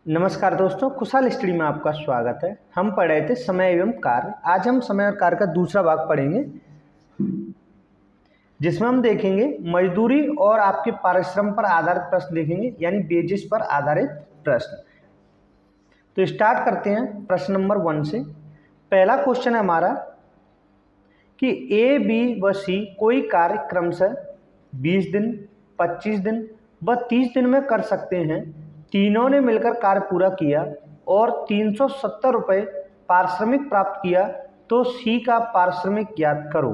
नमस्कार दोस्तों, खुशहाल स्टडी में आपका स्वागत है। हम पढ़ रहे थे समय एवं कार्य। आज हम समय और कार्य का दूसरा भाग पढ़ेंगे, जिसमें हम देखेंगे मजदूरी और आपके पारिश्रम पर आधारित प्रश्न देखेंगे, यानी वेजेस पर आधारित प्रश्न। तो स्टार्ट करते हैं प्रश्न नंबर 1 से। पहला क्वेश्चन है हमारा कि ए, बी व सी कोई कार्य क्रमशः 20 दिन, 25 दिन व 30 दिन में कर सकते हैं। तीनों ने मिलकर कार्य पूरा किया और 370 रुपये पारिश्रमिक प्राप्त किया, तो सी का पारिश्रमिक ज्ञात करो।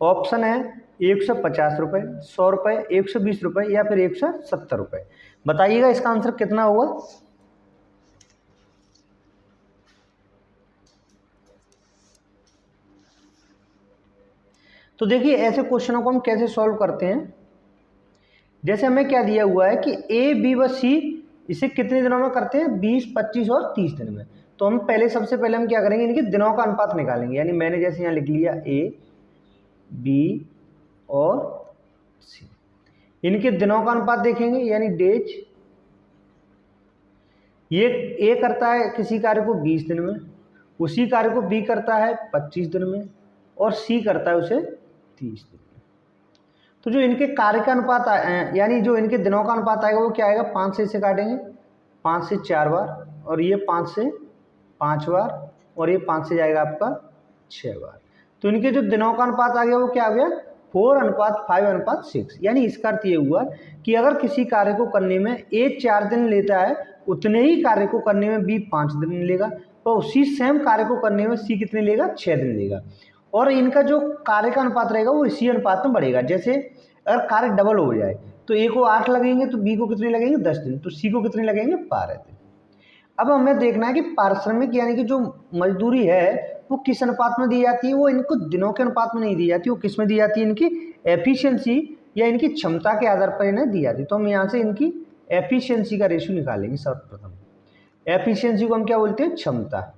ऑप्शन है 150 रुपये, 100 रुपये, 120 रुपये या फिर 170 रुपये। बताइएगा इसका आंसर कितना होगा। तो देखिए, ऐसे क्वेश्चनों को हम कैसे सॉल्व करते हैं। जैसे हमें क्या दिया हुआ है कि ए, बी व सी इसे कितने दिनों में करते हैं, 20, 25 और 30 दिन में। तो हम सबसे पहले हम क्या करेंगे, इनके दिनों का अनुपात निकालेंगे। यानी मैंने जैसे यहाँ लिख लिया ए, बी और सी, इनके दिनों का अनुपात देखेंगे, यानी डेज। ये ए करता है किसी कार्य को 20 दिन में, उसी कार्य को बी करता है 25 दिन में और सी करता है उसे 30 दिन में। तो जो इनके कार्य का अनुपात यानी जो इनके दिनों का अनुपात आएगा वो क्या आएगा, 5 से इसे काटेंगे, 5 से 4 बार और ये 5 से 5 बार और ये 5 से जाएगा आपका 6 बार। तो इनके जो दिनों का अनुपात आ गया वो क्या आ गया, 4:5:6। यानी इसका अर्थ ये हुआ कि अगर किसी कार्य को करने में ए 4 दिन लेता है, उतने ही कार्य को करने में बी 5 दिन लेगा, तो उसी सेम कार्य को करने में सी कितने लेगा, 6 दिन लेगा। और इनका जो कार्य का अनुपात रहेगा वो इसी अनुपात में बढ़ेगा। जैसे अगर कार्य डबल हो जाए तो ए को 8 लगेंगे तो बी को कितने लगेंगे, 10 दिन, तो सी को कितने लगेंगे, 12 दिन। अब हमें देखना है कि पारिश्रमिक यानी कि जो मजदूरी है वो किस अनुपात में दी जाती है। वो इनको दिनों के अनुपात में नहीं दी जाती, वो किस में दी जाती है, इनकी एफिशिएंसी या इनकी क्षमता के आधार पर इन्हें दी जाती है। तो हम यहाँ से इनकी एफिशिएंसी का रेशियो निकालेंगे। सर्वप्रथम एफिशिएंसी को हम क्या बोलते हैं, क्षमता।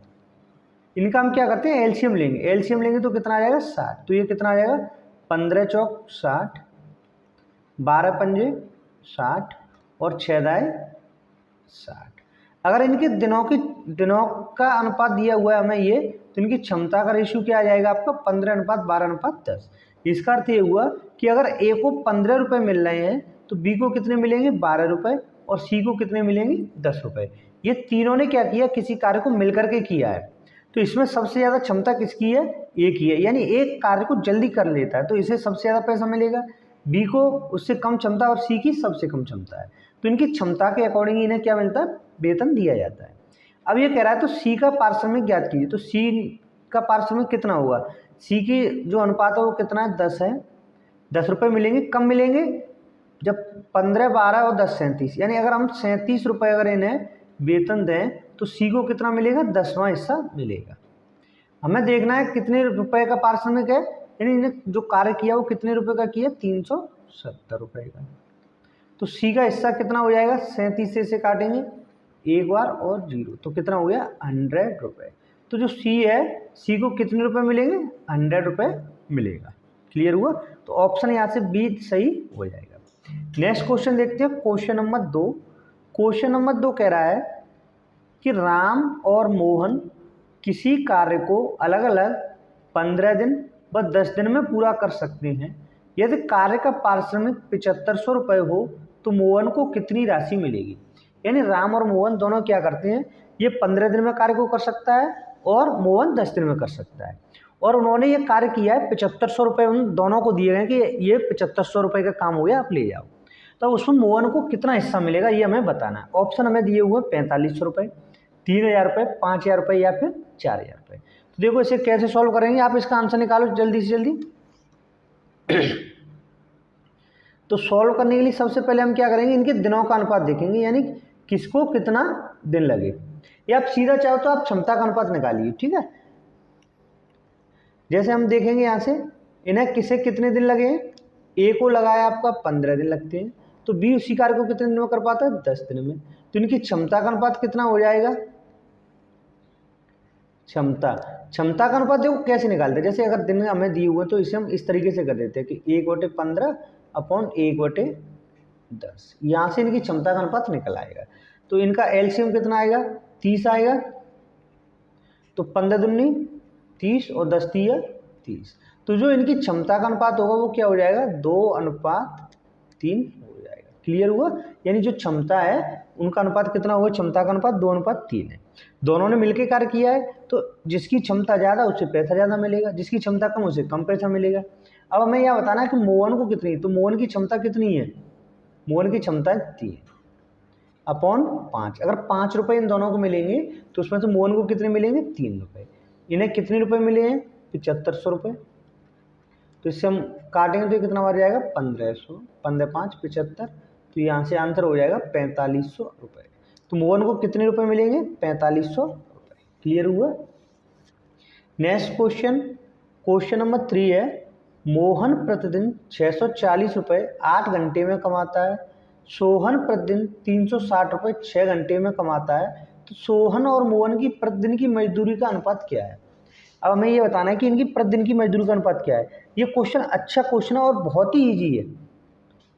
इनका हम क्या करते हैं, एलसीएम लेंगे। एलसीएम लेंगे तो कितना आ जाएगा, 60। तो ये कितना आ जाएगा, 15 चौक 60, 12 पंजे 60 और 6 दाए 60। अगर इनके दिनों का अनुपात दिया हुआ है हमें ये, तो इनकी क्षमता का रेशियो क्या आ जाएगा आपका, 15:12:10। इसका अर्थ ये हुआ कि अगर ए को 15 रुपये मिल रहे हैं तो बी को कितने मिलेंगे, 12 रुपये और सी को कितने मिलेंगे, 10 रुपये। ये तीनों ने क्या किया, किसी कार्य को मिलकर के किया है। तो इसमें सबसे ज़्यादा क्षमता किसकी है, ए की है। यानी एक कार्य को जल्दी कर लेता है तो इसे सबसे ज़्यादा पैसा मिलेगा, बी को उससे कम क्षमता और सी की सबसे कम क्षमता है। तो इनकी क्षमता के अकॉर्डिंग इन्हें क्या मिलता है, वेतन दिया जाता है। अब ये कह रहा है तो सी का पारिश्रमिक ज्ञात कीजिए। तो सी का पारिश्रमिक कितना होगा, सी की जो अनुपात है वो कितना है, 10 है। 10 रुपये मिलेंगे, कम मिलेंगे जब 15, 12 और 10 37। यानी अगर हम 37 रुपये अगर इन्हें वेतन दें तो सी को कितना मिलेगा, 10वां हिस्सा मिलेगा। हमें देखना है कितने रुपए का पारिश्रमिक है, यानी इन्हें जो कार्य किया वो कितने रुपए का किया, 370 रुपये का। तो सी का हिस्सा कितना हो जाएगा, 37 से इसे काटेंगे एक बार और 0, तो कितना हो गया, 100 रुपये। तो जो सी है, सी को कितने रुपए मिलेंगे, 100 रुपये मिलेगा। क्लियर हुआ। तो ऑप्शन यहाँ से बी सही हो जाएगा। नेक्स्ट क्वेश्चन देखते हैं, क्वेश्चन नंबर 2। क्वेश्चन नंबर 2 कह रहा है कि राम और मोहन किसी कार्य को अलग अलग 15 दिन व 10 दिन में पूरा कर सकते हैं। यदि कार्य का पारिश्रमिक 7500 रुपये हो तो मोहन को कितनी राशि मिलेगी। यानी राम और मोहन दोनों क्या करते हैं, ये 15 दिन में कार्य को कर सकता है और मोहन 10 दिन में कर सकता है। और उन्होंने ये कार्य किया है, 7500 रुपये उन दोनों को दिए गए कि ये 7500 रुपये का काम हो गया, आप ले जाओ। तो उसमें मोहन को कितना हिस्सा मिलेगा ये हमें बताना है। ऑप्शन हमें दिए हुए 4500 रुपये, 3000 रुपये, 5000 रुपये या फिर 4000 रुपये। तो देखो इसे कैसे सॉल्व करेंगे, आप इसका आंसर निकालो जल्दी से जल्दी। तो सॉल्व करने के लिए सबसे पहले हम क्या करेंगे, इनके दिनों का अनुपात देखेंगे, यानी किसको कितना दिन लगे। या आप सीधा चाहो तो आप क्षमता का अनुपात निकालिए, ठीक है। जैसे हम देखेंगे यहाँ से, इन्हें किसे कितने दिन लगे, ए को लगाया आपका 15 दिन लगते हैं, तो बी उसी कार्य को कितने दिन में कर पाता है, 10 दिन में। तो इनकी क्षमता का अनुपात कितना हो जाएगा, क्षमता का अनुपात देखो कैसे निकालते हैं। जैसे अगर दिन हमें दिए हुए तो इसे हम इस तरीके से कर देते हैं कि 1/15 अपॉन 1/10। यहाँ से इनकी क्षमता का अनुपात निकल आएगा। तो इनका एलसीएम कितना आएगा, 30 आएगा। तो 15 दूनी 30 और 10 तिया 30। तो जो इनकी क्षमता का अनुपात होगा वो क्या हो जाएगा, 2:3 हो जाएगा। क्लियर हुआ। यानी जो क्षमता है उनका अनुपात कितना होगा, क्षमता का अनुपात 2:3 है। दोनों ने मिलकर कार्य किया है, तो जिसकी क्षमता ज़्यादा उससे पैसा ज़्यादा मिलेगा, जिसकी क्षमता कम उससे कम पैसा मिलेगा। अब हमें यह बताना है कि मोहन को कितनी, तो मोहन की क्षमता कितनी है, मोहन की क्षमता है 3/5। अगर 5 रुपये इन दोनों को मिलेंगे तो उसमें से मोहन को कितने मिलेंगे, 3 रुपये। इन्हें कितने रुपए मिले हैं, 7500 रुपये। तो इससे हम काटेंगे तो कितना बढ़ जाएगा, 1500। 15×5 75। तो यहाँ से आंसर हो जाएगा 4500 रुपये। तो मोहन को कितने रुपए मिलेंगे, 4500 रुपये। क्लियर हुआ। नेक्स्ट क्वेश्चन, क्वेश्चन नंबर 3 है, मोहन प्रतिदिन 640 रुपये 8 घंटे में कमाता है, सोहन प्रतिदिन 360 रुपये 6 घंटे में कमाता है। तो सोहन और मोहन की प्रतिदिन की मजदूरी का अनुपात क्या है। अब हमें ये बताना है कि इनकी प्रतिदिन की मजदूरी का अनुपात क्या है। ये क्वेश्चन अच्छा क्वेश्चन है और बहुत ही ईजी है।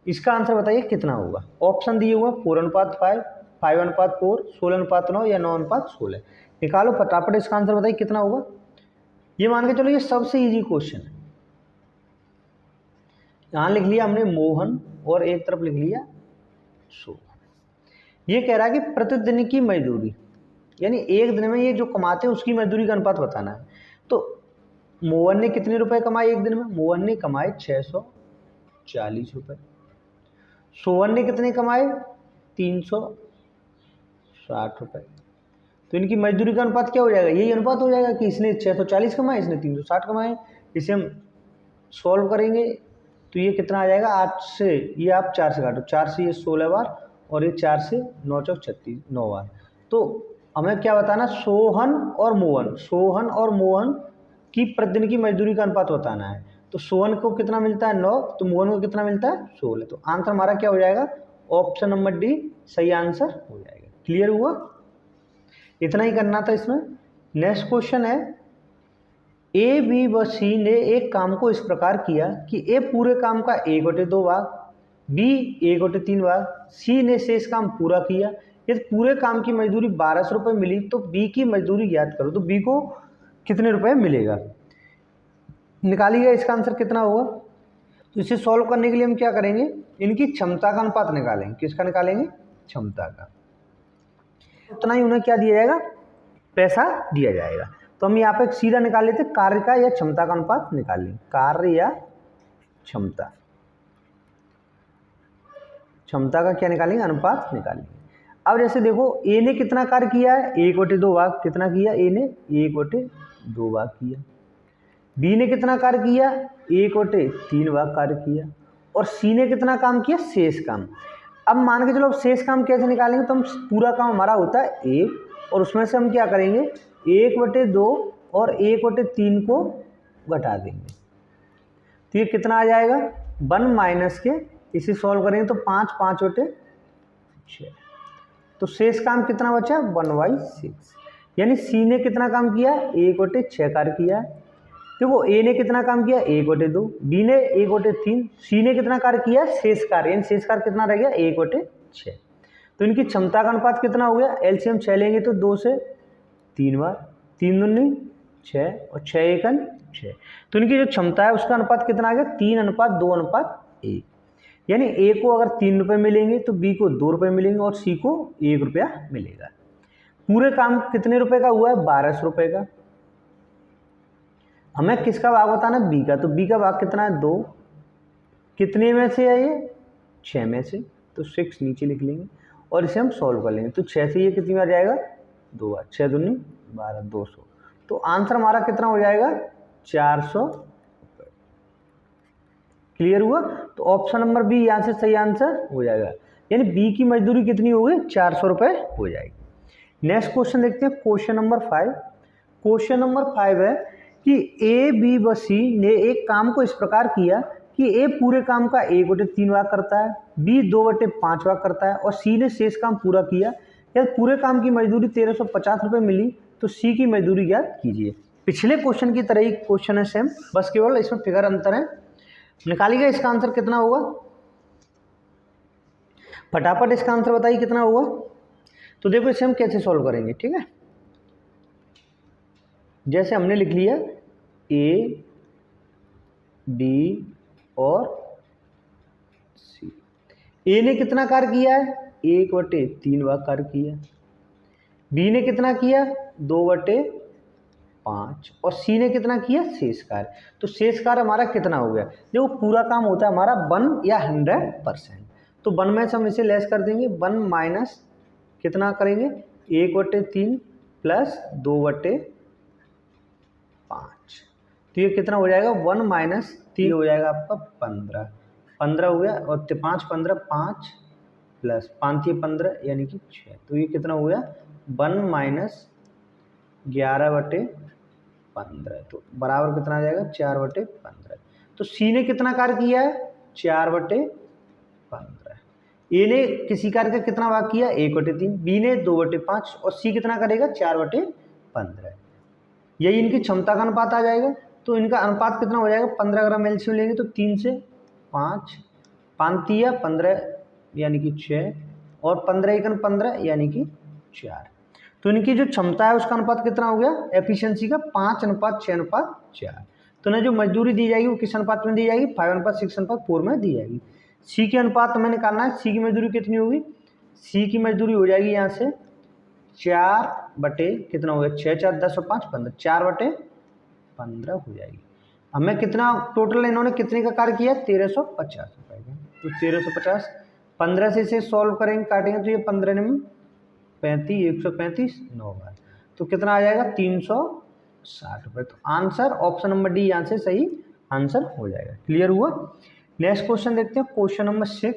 इसका आंसर बताइए कितना होगा। ऑप्शन दिए हुए 4:5, 5:4, 16:9 या 9:16। निकालो फटाफट इसका आंसर बताइए कितना होगा। ये मान के चलो ये सबसे ईजी क्वेश्चन है। यहाँ लिख लिया हमने मोहन और एक तरफ लिख लिया सोहन। ये कह रहा है कि प्रतिदिन की मजदूरी, यानी एक दिन में ये जो कमाते हैं उसकी मजदूरी का अनुपात बताना है। तो मोहन ने कितने रुपए कमाए एक दिन में, मोहन ने कमाए 640 रुपये। सोहन ने कितने कमाए, 360 रुपये। तो इनकी मजदूरी का अनुपात क्या हो जाएगा, यही अनुपात हो जाएगा कि इसने 640 कमाए, इसने 360 कमाए। इसे हम सॉल्व करेंगे तो ये कितना आ जाएगा, 8 से ये आप 4 से काटो, 4 से ये 16 बार और ये 4 से 9 चौक 36, 9 बार। तो हमें क्या बताना, सोहन और मोहन की प्रतिदिन की मजदूरी का अनुपात बताना है। तो सोहन को कितना मिलता है 9, तो मोहन को कितना मिलता है 16। तो आंसर हमारा क्या हो जाएगा, ऑप्शन नंबर डी सही आंसर हो जाएगा। क्लियर हुआ। इतना ही करना था इसमें। नेक्स्ट क्वेश्चन है, ए बी व सी ने एक काम को इस प्रकार किया कि ए पूरे काम का 1/2 भाग, बी 1/3 भाग, सी ने शेष काम पूरा किया। यदि पूरे काम की मजदूरी 1200 रुपये मिली तो बी की मजदूरी ज्ञात करो। तो बी को कितने रुपए मिलेगा, निकालिएगा इसका आंसर कितना होगा। तो इसे सॉल्व करने के लिए हम क्या करेंगे, इनकी क्षमता का अनुपात निकालेंगे। किसका निकालेंगे, क्षमता का। उतना ही उन्हें क्या दिया जाएगा, पैसा दिया जाएगा। तो हम यहाँ पे सीधा निकाल लेते कार्य का या क्षमता का अनुपात निकाल लेंगे, कार्य या क्षमता। क्षमता का क्या निकालेंगे, अनुपात निकालेंगे। अब जैसे देखो ए ने कितना कार्य किया है, 1/2 भाग। कितना किया, ए ने 1/2 भाग किया। बी ने कितना कार्य किया, 1/3 भाग कार्य किया। और सी ने कितना काम किया, शेष काम। अब मान के चलो अब शेष काम कैसे निकालेंगे, तो हम पूरा काम हमारा होता है 1 और उसमें से हम क्या करेंगे 1/2 और 1/3 को घटा देंगे। तो ये कितना आ जाएगा 1 माइनस के, इसे सॉल्व करेंगे तो 5, 5/6। तो शेष काम कितना बचा, 1/6। यानी सी ने कितना काम किया, 1/6 कार्य किया। देखो ए ने कितना काम किया, 1/2, बी ने 1/3, सी ने कितना कार्य किया, शेष कार्य। यानी शेष कार्य कितना रह गया, 1/6। तो इनकी क्षमता का अनुपात कितना हो गया, एलसीएम 6 लेंगे तो 2 से 3 बार, 3 दूनी 6 और 6 एकन 6। तो इनकी जो क्षमता है उसका अनुपात कितना आ गया, 3:2:1। यानी ए को अगर 3 रुपये मिलेंगे तो बी को 2 रुपये मिलेंगे और सी को 1 रुपया मिलेगा। पूरे काम कितने रुपए का हुआ है, 1200 रुपये का। हमें किसका भाग बताना, बी का। तो बी का भाग कितना है, 2। कितने में से है ये, 6 में से। तो 6 नीचे लिख लेंगे और इसे हम सॉल्व कर लेंगे। तो 6 से ये कितनी बार जाएगा, 2 बार। 6 दूनी 12, 200। तो आंसर हमारा कितना हो जाएगा, 400 रुपये। क्लियर हुआ। तो ऑप्शन नंबर बी यहाँ से सही आंसर हो जाएगा। यानी बी की मजदूरी कितनी होगी, 400 रुपये हो जाएगी। नेक्स्ट क्वेश्चन देखते हैं, क्वेश्चन नंबर 5। क्वेश्चन नंबर 5 है कि ए बी व सी ने एक काम को इस प्रकार किया कि ए पूरे काम का 1/3 भाग करता है, बी 2/5 भाग करता है और सी ने शेष काम पूरा किया। यदि पूरे काम की मजदूरी 1350 रुपये मिली तो सी की मजदूरी ज्ञात कीजिए। पिछले क्वेश्चन की तरह ही क्वेश्चन है सेम, बस केवल इसमें फिगर अंतर है। निकालिएगा इसका आंसर कितना होगा, फटाफट इसका आंसर बताइए कितना होगा। तो देखो इसे हम कैसे सॉल्व करेंगे, ठीक है। जैसे हमने लिख लिया ए बी और सी। ए ने कितना कार्य किया है, 1/3 भाग कार्य किया। बी ने कितना किया, 2/5। और सी ने कितना किया, शेष कार्य। तो शेष कार्य हमारा कितना हो गया, देखो पूरा काम होता है हमारा 1 या 100%। तो 1 में से हम इसे लेस कर देंगे, 1 माइनस कितना करेंगे, 1/3 प्लस 2/5। तो ये कितना हो जाएगा, 1 माइनस 3 हो जाएगा आपका 15 हो गया। और 5 15 5 प्लस 5 ये 15 यानी कि 6। तो ये कितना हो गया, 1 माइनस 11/15। तो बराबर कितना आ जाएगा, 4/15। तो सी ने कितना कार्य किया है, 4/15। ए ने किसी कार्य का कितना भाग किया, 1/3। बी ने 2/5 और सी कितना करेगा, 4/15। यही इनकी क्षमता का अनुपात आ जाएगा। तो इनका अनुपात कितना हो जाएगा, 15 ग्राम एलसीएम लेंगे तो 3 से 5, 5 तिया 15 यानी कि 6 और 15 एकन 15 यानी कि 4। तो इनकी जो क्षमता है उसका अनुपात कितना हो गया, एफिशिएंसी का 5:6:4। तो ना जो मजदूरी दी जाएगी वो किस अनुपात में दी जाएगी, 5:6:4 में दी जाएगी। सी के अनुपात हमें निकालना है, सी की मजदूरी कितनी होगी, सी की मजदूरी हो जाएगी यहाँ से 4 बटे कितना हो गया, 6 4 10 और 5 15, 4/15 हो जाएगी। हमें कितना टोटल इन्होंने कितने का कार्य किया, 1350 रुपये का। तो 1350, 15 से इसे सॉल्व करेंगे, काटेंगे तो ये 15 में 35, 135 9 बार, तो कितना आ जाएगा, 360 रुपये। तो आंसर ऑप्शन नंबर डी यहाँ से सही आंसर हो जाएगा। क्लियर हुआ। नेक्स्ट क्वेश्चन देखते हैं, क्वेश्चन नंबर 6।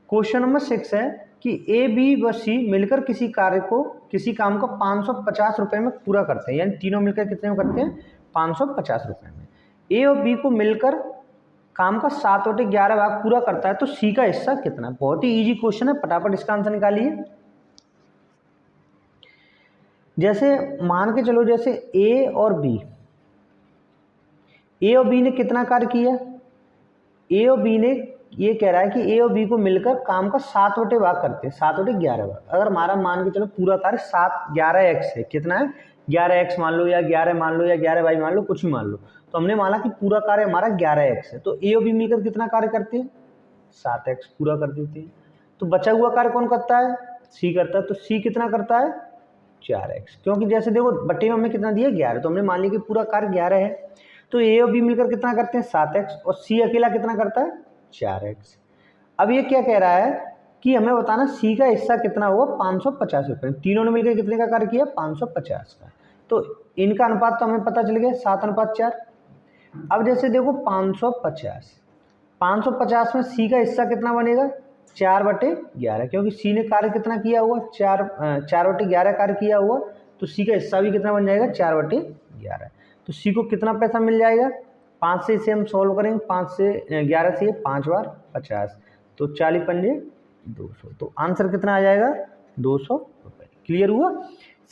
क्वेश्चन नंबर 6 है कि ए बी व सी मिलकर किसी काम को 550 रुपये में पूरा करते हैं, यानी तीनों मिलकर कितने में करते हैं, 550 रुपये में। ए और बी को मिलकर काम का 7/11 भाग पूरा करता है, तो सी का हिस्सा कितना। बहुत ही इजी क्वेश्चन है, फटाफट इसका आंसर निकालिए। जैसे मान के चलो, जैसे ए और बी ने कितना कार्य किया, ए और बी ने, ये कह रहा है कि ए और बी को मिलकर काम का 7/11 भाग करते हैं, 7/11 भाग। अगर हमारा मान के चलो पूरा कार्य 11x है, कितना है 11x मान लो, या 11 मान लो, या 11y मान लो, कुछ भी मान लो। तो हमने माना कि पूरा कार्य हमारा 11x है, तो ए और बी मिलकर कितना कार्य करते हैं, 7x पूरा कर देते हैं। तो बचा हुआ कार्य कौन करता है, सी करता है। तो सी कितना करता है, 4x, क्योंकि जैसे देखो बट्टे में हमें कितना दिया 11, तो हमने मान लिया कि पूरा कार्य 11 है। तो ए और बी मिलकर कितना करते हैं, 7x, और सी अकेला कितना करता है, 4x। अब ये क्या कह रहा है कि हमें बताना सी का हिस्सा कितना हुआ, 550 रुपये। तीनों ने मिलकर कितने का कार्य किया, 550 का। तो इनका अनुपात तो हमें पता चल गया 7:4। अब जैसे देखो 550 में सी का हिस्सा कितना बनेगा, 4/11, क्योंकि सी ने कार्य कितना किया हुआ, 4/11 कार्य किया हुआ। तो सी का हिस्सा भी कितना बन जाएगा, 4/11। तो सी को कितना पैसा मिल जाएगा, 5 से इसे हम सॉल्व करेंगे, 5 से 11 से 5 बार 50, तो 40 पंजे 200। तो आंसर कितना आ जाएगा, 200 रुपये। क्लियर हुआ,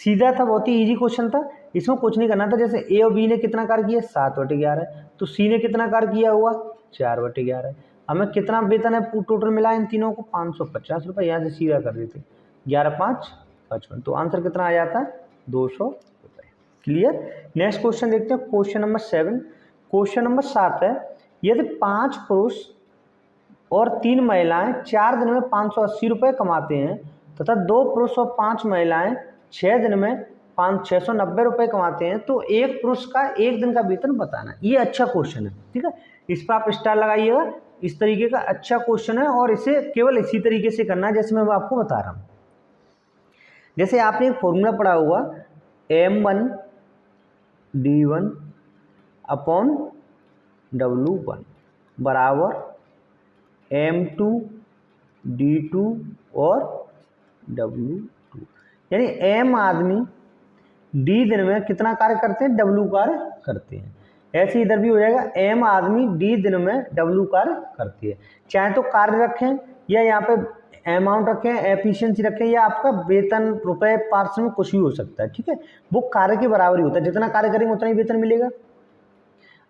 सीधा था, बहुत ही इजी क्वेश्चन था, इसमें कुछ नहीं करना था। जैसे ए और बी ने कितना कार्य किया, 7/11, तो सी ने कितना कार्य किया हुआ, 4/11। हमें कितना वेतन है टोटल मिला इन तीनों को, 550 रुपये। यहाँ से सीधा कर देते, 11 5 55, तो आंसर कितना आ जाता है, 200 रुपये। क्लियर। नेक्स्ट क्वेश्चन देखते हैं, क्वेश्चन नंबर 7। क्वेश्चन नंबर 7 है, यदि 5 पुरुष और 3 महिलाएं 4 दिन में 580 रुपये कमाते हैं तथा 2 पुरुष और 5 महिलाएं 6 दिन में 690 रुपये कमाते हैं, तो एक पुरुष का एक दिन का वेतन बताना। ये अच्छा क्वेश्चन है, ठीक है, इस पर आप स्टार लगाइएगा। इस तरीके का अच्छा क्वेश्चन है और इसे केवल इसी तरीके से करना है जैसे मैं आपको बता रहा हूँ। जैसे आपने एक फॉर्मूला पढ़ा हुआ, M1D1 अपॉन W1 बराबर M2D2 और W2, यानी M आदमी D दिन में कितना कार्य करते हैं, W कार्य करते हैं। ऐसे इधर भी हो जाएगा, M आदमी D दिन में W कार्य करती है। चाहे तो कार्य रखें या यहाँ पे अमाउंट रखें, एफिशिएंसी रखें, या आपका वेतन रुपए पार्ट्स में कुछ भी हो सकता है, ठीक है। वो कार्य के बराबर ही होता है, जितना कार्य करेंगे उतना ही वेतन मिलेगा।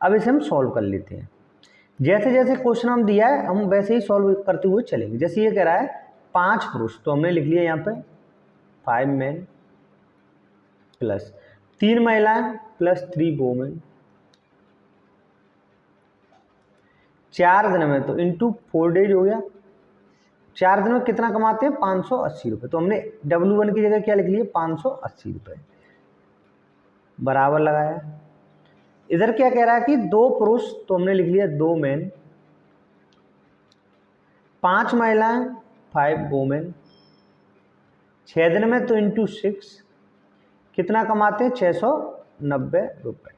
अब इसे हम सॉल्व कर लेते हैं। जैसे जैसे क्वेश्चन हम दिया है हम वैसे ही सॉल्व करते हुए चलेंगे। जैसे ये कह रहा है 5 पुरुष, तो हमने लिख लिया यहाँ पे 5 मेन प्लस 3 महिलाएं प्लस 3 वोमेन, 4 दिन में तो इंटू 4 डेज हो गया। 4 दिन में कितना कमाते हैं 580 रुपये। तो हमने W1 की जगह क्या लिख लिया 580 रुपये, बराबर लगाया। इधर क्या कह रहा है कि 2 पुरुष, तो हमने लिख लिया 2 मेन, 5 महिलाएं 5 वोमेन, 6 दिन में तो इंटू 6 कितना कमाते हैं 690 रुपये।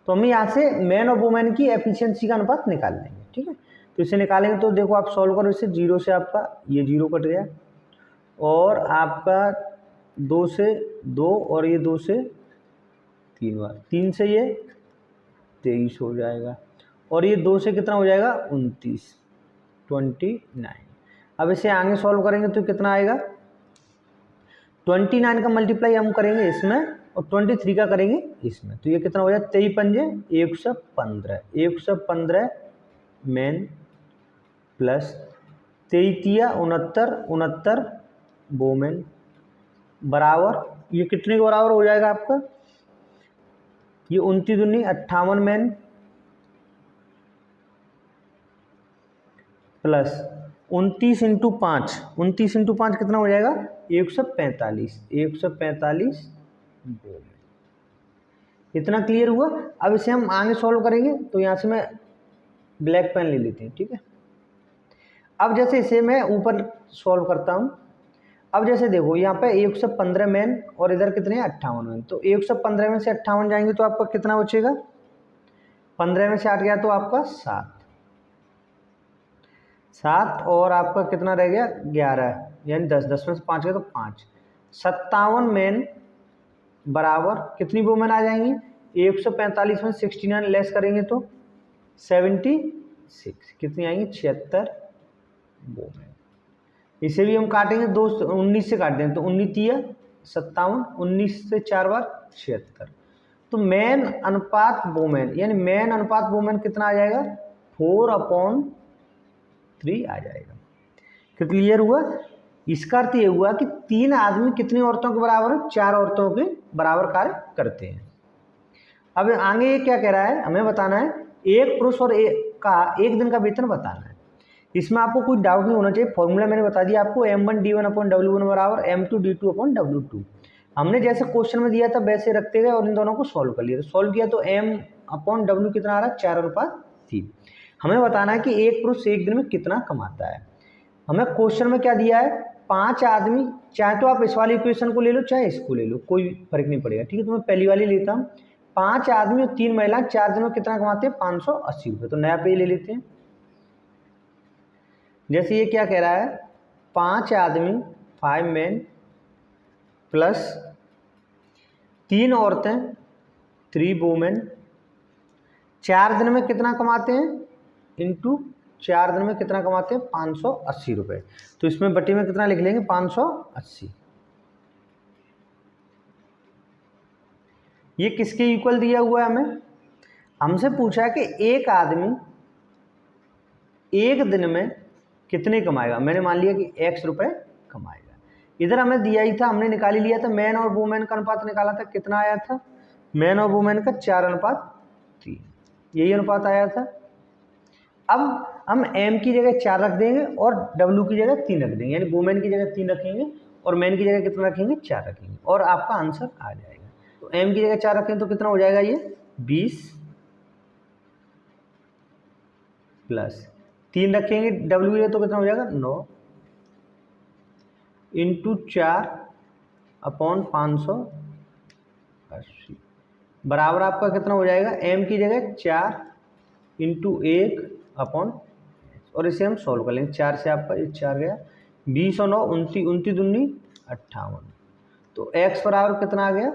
तो हम यहाँ से मैन और वुमेन की एफिशिएंसी का अनुपात निकाल लेंगे, ठीक है। तो इसे निकालेंगे तो देखो आप सॉल्व करो इसे, 0 से आपका ये 0 कट गया और आपका 2 से 2 और ये 2 से 3 बार, 3 से ये 23 हो जाएगा और ये 2 से कितना हो जाएगा 29, 29। अब इसे आगे सॉल्व करेंगे तो कितना आएगा 29 का मल्टीप्लाई हम करेंगे इसमें और 23 का करेंगे इसमें, तो ये कितना हो जाएगा 23 पंजे 115, 115 मेन प्लस 23 तिया 69, 69 वोमेन, बराबर ये कितने के बराबर हो जाएगा आपका, ये 29 दूनी 58 मेन प्लस 29 इंटू 5, 29 इंटू 5 कितना हो जाएगा 145, 145 वोमेन। इतना क्लियर हुआ। अब इसे हम आगे सॉल्व करेंगे तो यहाँ से मैं ब्लैक पेन ले लेते हैं, ठीक है। अब जैसे इसे मैं ऊपर सॉल्व करता हूँ, अब जैसे देखो यहाँ पे 115 मेन और इधर कितने हैं 58 मेन, तो 115 में से 58 जाएंगे तो आपका कितना बचेगा, 15 में से 8 गया तो आपका 7 और आपका कितना रह गया 11, यानी 10, 10 में से 5 गया तो 5, 57 मेन बराबर कितनी वोमेन आ जाएंगी, 145 में 69 लेस करेंगे तो 76, कितनी आएंगी 76 वोमेन। इसे भी हम काटेंगे 2 19 से काट देंगे तो 19 तिया 57, 19 से 4 बार 76, तो मेन अनुपात वोमेन, यानी मेन अनुपात वोमेन कितना आ जाएगा 4/3 आ जाएगा। क्लियर हुआ। इसका अर्थ ये हुआ कि 3 आदमी कितनी औरतों के बराबर है, 4 औरतों के बराबर कार्य करते हैं। अब आगे ये क्या कह रहा है, हमें बताना है एक पुरुष और एक दिन का वेतन बताना है। इसमें आपको कोई डाउट नहीं होना चाहिए, फॉर्मूला मैंने बता दिया आपको, M1D1/W1 बराबर M2D2/W2। हमने जैसे क्वेश्चन में दिया था वैसे रखते गए और इन दोनों को सॉल्व कर लिया। सॉल्व किया तो M/W कितना आ रहा है 4/3। हमें बताना है कि एक पुरुष एक दिन में कितना कमाता है। हमें क्वेश्चन में क्या दिया है 5 आदमी, चाहे तो आप इस वाली इक्वेशन को ले लो चाहे इसको ले लो, कोई फर्क नहीं पड़ेगा, ठीक है। तो मैं पहली वाली लेता हूँ, 5 आदमी और 3 महिला 4 दिन में कितना कमाते हैं 580 रुपये, तो नया पे ले लेते हैं। जैसे ये क्या कह रहा है 5 आदमी 5 मेन प्लस 3 औरतें 3 वोमेन, 4 दिन में कितना कमाते हैं इंटू 4 दिन में कितना कमाते हैं 580 रुपये, तो इसमें बटी में कितना लिख लेंगे 580। ये किसके इक्वल दिया हुआ है, हमें हमसे पूछा है कि एक आदमी एक दिन में कितने कमाएगा। मैंने मान लिया कि x रुपए कमाएगा। इधर हमें दिया ही था, हमने निकाल ही लिया था, मैन और वुमेन का अनुपात निकाला था, कितना आया था मैन और वुमेन का 4/3, यही अनुपात आया था। अब हम m की जगह 4 रख देंगे और w की जगह 3 रख देंगे, यानी वुमेन की जगह 3 रखेंगे और मैन की जगह कितना रखेंगे 4 रखेंगे और आपका आंसर आ जाएगा। तो m की जगह 4 रखेंगे तो कितना हो जाएगा ये 20 प्लस 3 रखेंगे w तो कितना हो जाएगा 9 इंटू 4/580 बराबर आपका कितना हो जाएगा m की जगह 4 इंटू 1 अपॉन, और इसे हम सॉल्व कर लेंगे। 4 से आपका 4 गया, 20 और 9 29, 29 दूनी 58, तो x बराबर कितना आ गया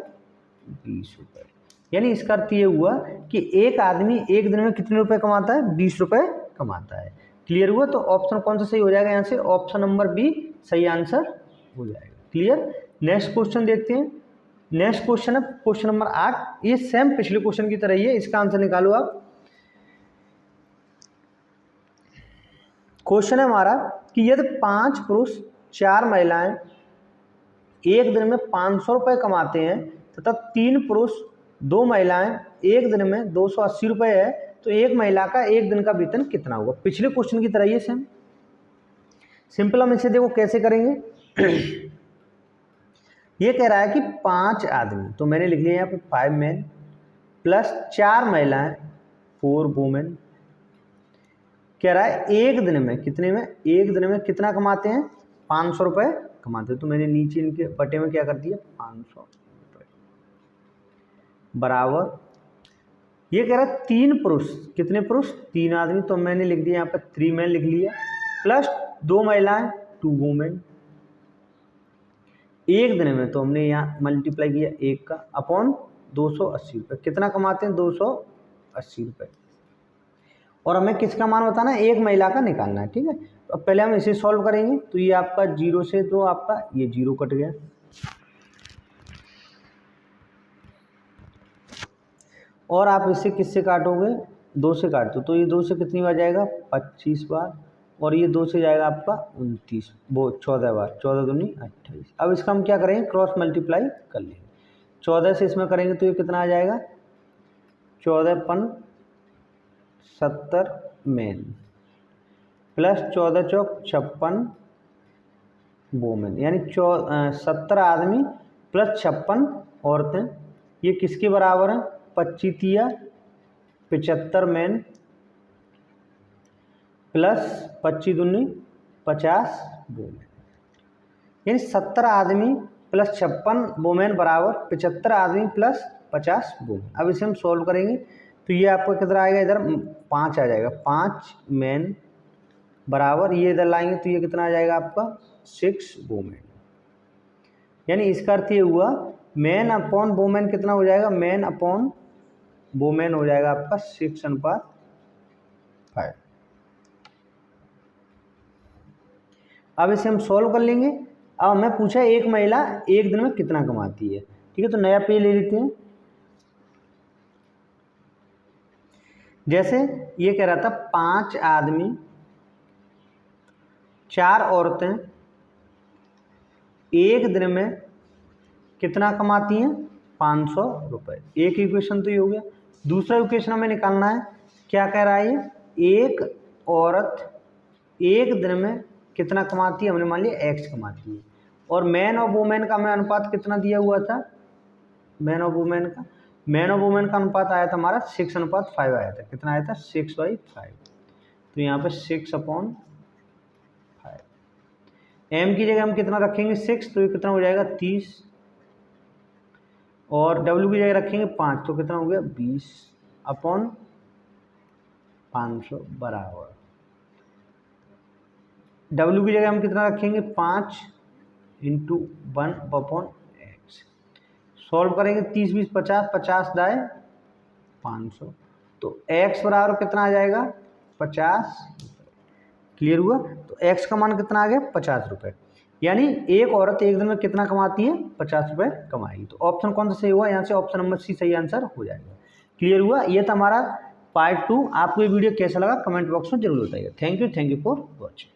20 रुपये। यानी इसका अर्थ ये हुआ कि एक आदमी एक दिन में कितने रुपए कमाता है 20 रुपये कमाता है। क्लियर हुआ। तो ऑप्शन कौन सा सही हो जाएगा, यहाँ से ऑप्शन नंबर बी सही आंसर हो जाएगा। क्लियर। नेक्स्ट क्वेश्चन देखते हैं। नेक्स्ट क्वेश्चन है क्वेश्चन नंबर 8। ये सेम पिछले क्वेश्चन की तरह ही है, इसका आंसर निकालो आप। क्वेश्चन है हमारा कि यदि 5 पुरुष 4 महिलाएं एक दिन में 500 रुपये कमाते हैं तथा 3 पुरुष 2 महिलाएं एक दिन में 280 रुपये है, तो एक महिला का एक दिन का वेतन कितना होगा। पिछले क्वेश्चन की तरह ही सेम सिंपल। हम इसे देखो कैसे करेंगे। ये कह रहा है कि 5 आदमी, तो मैंने लिख लिया यहाँ पे 5 मैन प्लस 4 महिलाएं 4 वुमेन। कह रहा है एक दिन में कितने में, एक दिन में कितना कमाते हैं 500 रुपये कमाते हैं। तो मैंने नीचे इनके बटे में क्या कर दिया 500 रुपये बराबर। ये कह रहा है 3 पुरुष, कितने पुरुष 3 आदमी, तो मैंने लिख दिया यहाँ पे 3 मैन लिख लिया प्लस 2 महिलाएं 2 वुमेन। एक दिन में तो हमने यहाँ मल्टीप्लाई किया 1 का अपॉन 280 रुपये। कितना कमाते हैं 280 रुपये। और हमें किसका मान बताना है, एक महिला का निकालना है। ठीक है, तो अब पहले हम इसे सॉल्व करेंगे। तो ये आपका 0 से तो आपका ये 0 कट गया, और आप इसे किससे काटोगे 2 से काट दो, तो ये 2 से कितनी बार जाएगा 25 बार, और ये 2 से जाएगा आपका 29, वो 14 बार, 14 दूनी 28। अब इसका हम क्या करेंगे क्रॉस मल्टीप्लाई कर लेंगे। 14 से इसमें करेंगे तो ये कितना आ जाएगा 14 पन 70 मैन प्लस 14 चौक 56 वुमेन, यानी 70 आदमी प्लस 56 औरतें। ये किसके बराबर हैं 25 तिया 75 मैन प्लस 25 दूनी 50 वुमेन, यानी 70 आदमी प्लस 56 वुमेन बराबर 75 आदमी प्लस 50 वुमेन। अब इसे हम सॉल्व करेंगे तो ये आपका कितना आएगा, इधर 5 आ जाएगा, 5 मैन बराबर ये इधर लाएंगे तो ये कितना आ जाएगा आपका 6 वुमेन। यानी इसका अर्थ ये हुआ मैन अपॉन वुमेन कितना हो जाएगा, मैन अपॉन वुमेन हो जाएगा आपका 6:5। अब इसे हम सॉल्व कर लेंगे। अब हमें पूछा एक महिला एक दिन में कितना कमाती है। ठीक है, तो नया पेज ले लेते हैं। जैसे ये कह रहा था 5 आदमी 4 औरतें एक दिन में कितना कमाती हैं 500 रुपये। एक इक्वेशन तो ये हो गया। दूसरा इक्वेशन हमें निकालना है, क्या कह रहा है ये, एक औरत एक दिन में कितना कमाती है, हमने मान लिया x कमाती है, और मैन और वुमेन का हमें अनुपात कितना दिया हुआ था, मैन और वुमेन का अनुपात आया था हमारा 6:5 आया था। कितना आया था 6/5। तो यहाँ पे 6/5 m की जगह हम कितना रखेंगे 6, तो ये कितना हो जाएगा 30, और w की जगह रखेंगे 5, तो कितना हो गया 20/500 बराबर w की जगह हम कितना रखेंगे 5 × 1/x। सॉल्व करेंगे 30 20 50, 50 दाए 500, तो x बराबर कितना आ जाएगा 50। क्लियर हुआ। तो x का मान कितना आ गया 50 रुपये, यानी एक औरत एक दिन में कितना कमाती है 50 रुपये कमाएगी। तो ऑप्शन कौन सा सही हुआ, यहाँ से ऑप्शन नंबर सी सही आंसर हो जाएगा। क्लियर हुआ। ये था हमारा पार्ट 2। आपको ये वीडियो कैसा लगा कमेंट बॉक्स में जरूर बताइएगा। Thank you for watching.